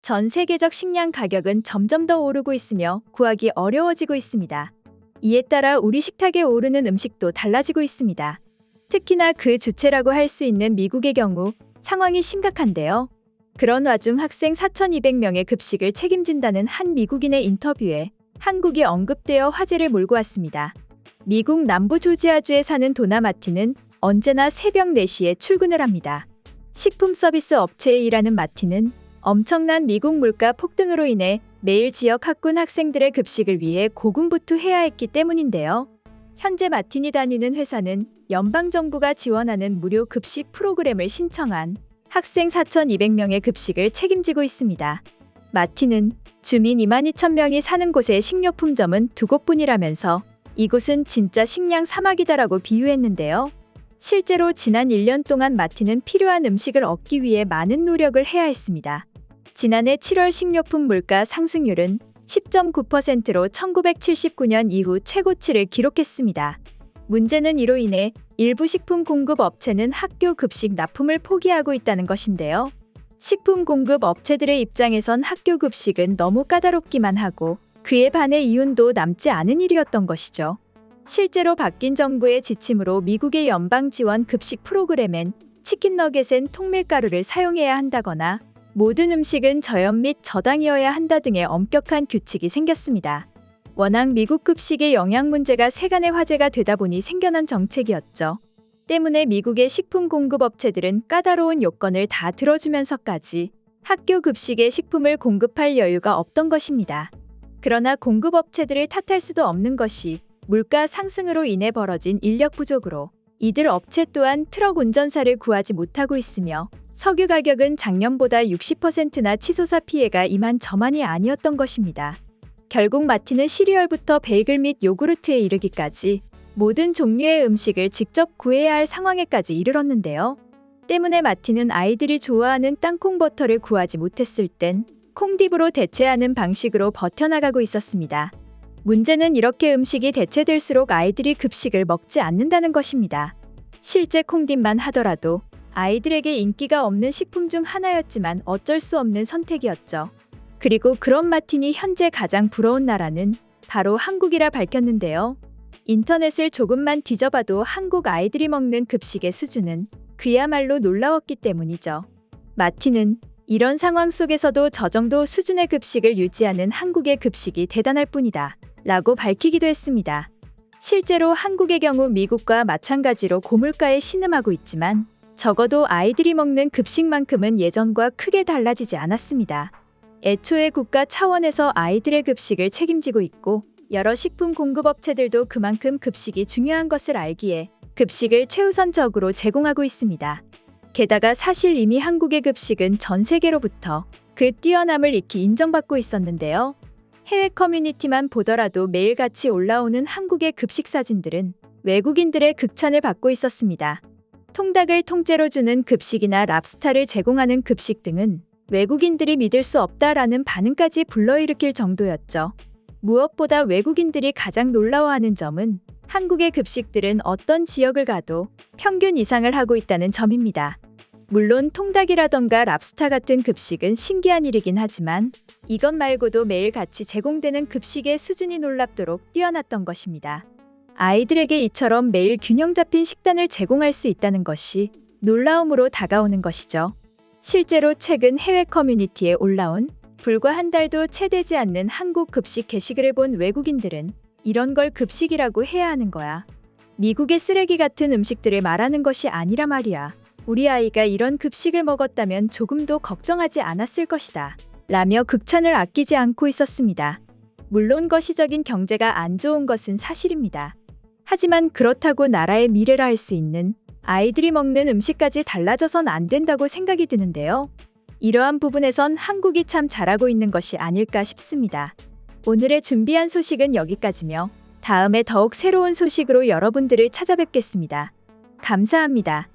전 세계적 식량 가격은 점점 더 오르고 있으며 구하기 어려워지고 있습니다. 이에 따라 우리 식탁에 오르는 음식도 달라지고 있습니다. 특히나 그 주체라고 할 수 있는 미국의 경우 상황이 심각한데요. 그런 와중 학생 4,200명의 급식을 책임진다는 한 미국인의 인터뷰에 한국이 언급되어 화제를 몰고 왔습니다. 미국 남부 조지아주에 사는 도나 마틴은 언제나 새벽 4시에 출근을 합니다. 식품 서비스 업체에 일하는 마틴은 엄청난 미국 물가 폭등으로 인해 매일 지역 학군 학생들의 급식을 위해 고군분투해야 했기 때문인데요. 현재 마틴이 다니는 회사는 연방정부가 지원하는 무료 급식 프로그램을 신청한 학생 4,200명의 급식을 책임지고 있습니다. 마틴은 주민 22,000명이 사는 곳의 식료품점은 2곳뿐이라면서 이곳은 진짜 식량 사막이다라고 비유했는데요. 실제로 지난 1년 동안 마틴은 필요한 음식을 얻기 위해 많은 노력을 해야 했습니다. 지난해 7월 식료품 물가 상승률은 10.9%로 1979년 이후 최고치를 기록했습니다. 문제는 이로 인해 일부 식품 공급 업체는 학교 급식 납품을 포기하고 있다는 것인데요. 식품 공급 업체들의 입장에선 학교 급식은 너무 까다롭기만 하고 그에 반해 이윤도 남지 않은 일이었던 것이죠. 실제로 바뀐 정부의 지침으로 미국의 연방 지원 급식 프로그램엔 치킨 너겟엔 통밀가루를 사용해야 한다거나 모든 음식은 저염 및 저당이어야 한다 등의 엄격한 규칙이 생겼습니다. 워낙 미국 급식의 영양 문제가 세간의 화제가 되다 보니 생겨난 정책이었죠. 때문에 미국의 식품 공급 업체들은 까다로운 요건을 다 들어주면서까지 학교 급식에 식품을 공급할 여유가 없던 것입니다. 그러나 공급 업체들을 탓할 수도 없는 것이 물가 상승으로 인해 벌어진 인력 부족으로 이들 업체 또한 트럭 운전사를 구하지 못하고 있으며 석유 가격은 작년보다 60%나 치솟아 피해가 이만저만이 아니었던 것입니다. 결국 마틴은 시리얼부터 베이글 및 요구르트에 이르기까지 모든 종류의 음식을 직접 구해야 할 상황에까지 이르렀는데요. 때문에 마틴은 아이들이 좋아하는 땅콩 버터를 구하지 못했을 땐 콩딥으로 대체하는 방식으로 버텨나가고 있었습니다. 문제는 이렇게 음식이 대체될수록 아이들이 급식을 먹지 않는다는 것입니다. 실제 콩딥만 하더라도 아이들에게 인기가 없는 식품 중 하나였지만 어쩔 수 없는 선택이었죠. 그리고 그런 마틴이 현재 가장 부러운 나라는 바로 한국이라 밝혔는데요. 인터넷을 조금만 뒤져봐도 한국 아이들이 먹는 급식의 수준은 그야말로 놀라웠기 때문이죠. 마틴은 이런 상황 속에서도 저 정도 수준의 급식을 유지하는 한국의 급식이 대단할 뿐이다 라고 밝히기도 했습니다. 실제로 한국의 경우 미국과 마찬가지로 고물가에 신음하고 있지만 적어도 아이들이 먹는 급식만큼은 예전과 크게 달라지지 않았습니다. 애초에 국가 차원에서 아이들의 급식을 책임지고 있고 여러 식품 공급업체들도 그만큼 급식이 중요한 것을 알기에 급식을 최우선적으로 제공하고 있습니다. 게다가 사실 이미 한국의 급식은 전 세계로부터 그 뛰어남을 익히 인정받고 있었는데요. 해외 커뮤니티만 보더라도 매일같이 올라오는 한국의 급식 사진들은 외국인들의 극찬을 받고 있었습니다. 통닭을 통째로 주는 급식이나 랍스타를 제공하는 급식 등은 외국인들이 믿을 수 없다라는 반응까지 불러일으킬 정도였죠. 무엇보다 외국인들이 가장 놀라워하는 점은 한국의 급식들은 어떤 지역을 가도 평균 이상을 하고 있다는 점입니다. 물론 통닭이라던가 랍스타 같은 급식은 신기한 일이긴 하지만 이것 말고도 매일같이 제공되는 급식의 수준이 놀랍도록 뛰어났던 것입니다. 아이들에게 이처럼 매일 균형 잡힌 식단을 제공할 수 있다는 것이 놀라움으로 다가오는 것이죠. 실제로 최근 해외 커뮤니티에 올라온 불과 한 달도 채 되지 않는 한국 급식 게시글을 본 외국인들은 이런 걸 급식이라고 해야 하는 거야. 미국의 쓰레기 같은 음식들을 말하는 것이 아니라 말이야. 우리 아이가 이런 급식을 먹었다면 조금도 걱정하지 않았을 것이다. 라며 극찬을 아끼지 않고 있었습니다. 물론 거시적인 경제가 안 좋은 것은 사실입니다. 하지만 그렇다고 나라의 미래라 할 수 있는 아이들이 먹는 음식까지 달라져선 안 된다고 생각이 드는데요. 이러한 부분에선 한국이 참 잘하고 있는 것이 아닐까 싶습니다. 오늘의 준비한 소식은 여기까지며 다음에 더욱 새로운 소식으로 여러분들을 찾아뵙겠습니다. 감사합니다.